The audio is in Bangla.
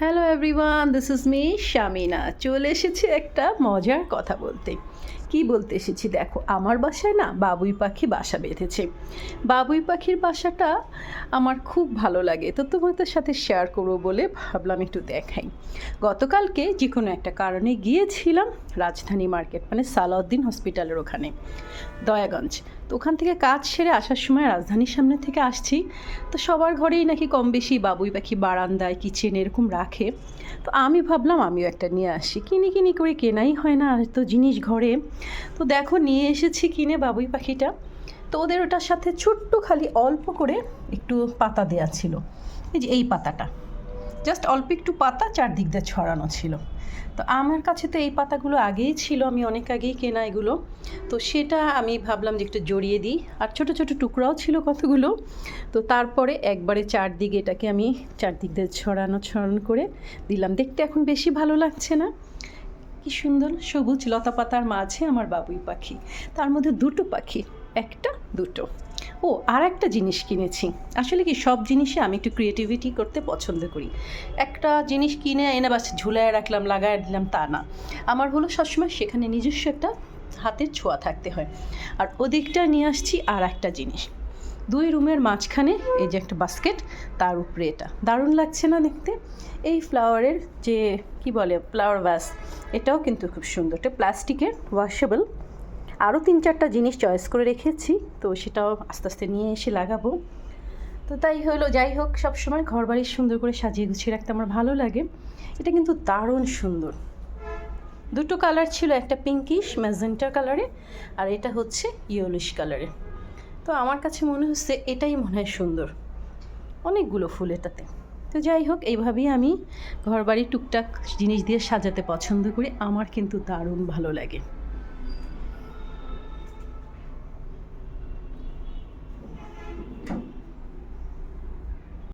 Hello everyone, this is me Shamina. চলে এসেছি একটা মজার কথা বলতে। কি বলতে এসেছি দেখো, আমার বাসায় না বাবুই পাখি বাসা বেঁধেছে। বাবুই পাখির বাসাটা আমার খুব ভালো লাগে, তো তোমাদের সাথে শেয়ার করবো বলে ভাবলাম একটু দেখাই। গতকালকে যে কোনো একটা কারণে গিয়েছিলাম রাজধানী মার্কেট, মানে সালাউদ্দিন হসপিটালের ওখানে, দয়াগঞ্জ। তো ওখান থেকে কাজ সেরে আসার সময় রাজধানীর সামনে থেকে আসছি, তো সবার ঘরেই নাকি কম বেশি বাবুই পাখি বারান্দায় কিচেন এরকম রাখে। তো আমি ভাবলাম আমিও একটা নিয়ে আসি, কিনি করে কেনাই হয় না আর তো জিনিস ঘরে। তো দেখো নিয়ে এসেছি কিনে বাবুই পাখিটা। তো ওদের ওটার সাথে ছোট্ট খালি অল্প করে একটু পাতা দেওয়া ছিল, এই যে এই পাতাটা, জাস্ট অল্প একটু পাতা চারদিক দিয়ে ছড়ানো ছিল। তো আমার কাছে তো এই পাতাগুলো আগেই ছিল, আমি অনেক আগেই কেনা এগুলো। তো সেটা আমি ভাবলাম যে একটু জড়িয়ে দিই, আর ছোটো ছোটো টুকরাও ছিল কতগুলো। তো তারপরে একবারে চারদিকে এটাকে আমি চারদিক দিয়ে ছড়ানো করে দিলাম। দেখতে এখন বেশি ভালো লাগছে না? কি সুন্দর সবুজ লতা পাতার মাঝে আমার বাবুই পাখি, তার মধ্যে দুটো পাখি, একটা দুটো। ও আর একটা জিনিস কিনেছি। আসলে কি সব জিনিসে আমি একটু ক্রিয়েটিভিটি করতে পছন্দ করি। একটা জিনিস কিনে এনে বাস ঝুলায় রাখলাম, লাগায় দিলাম, তা না। আমার হলো সবসময় সেখানে নিজস্ব একটা হাতের ছোঁয়া থাকতে হয়। আর ওদিকটা নিয়ে আসছি আর একটা জিনিস, দুই রুমের মাঝখানে এই যে একটা বাস্কেট, তার উপরে এটা দারুণ লাগছে না দেখতে? এই ফ্লাওয়ারের যে কি বলে ফ্লাওয়ার ভাস, এটাও কিন্তু খুব সুন্দর, এটা প্লাস্টিকের ওয়াশেবল। আরও 3-4টা জিনিস চয়েস করে রেখেছি, তো সেটাও আস্তে আস্তে নিয়ে এসে লাগাবো। তো তাই হলো, যাই হোক, সবসময় ঘর বাড়ি সুন্দর করে সাজিয়ে গুছিয়ে রাখতে আমার ভালো লাগে। এটা কিন্তু দারুণ সুন্দর। দুটো কালার ছিল, একটা পিঙ্কিশ ম্যাজেন্টা কালারে, আর এটা হচ্ছে ইয়েলোইশ কালারে। তো আমার কাছে মনে হচ্ছে এটাই মনে হয় সুন্দর, অনেকগুলো ফুল এটাতে। তো যাই হোক, এইভাবেই আমি ঘরবাড়ি টুকটাক জিনিস দিয়ে সাজাতে পছন্দ করি, আমার কিন্তু দারুণ ভালো লাগে।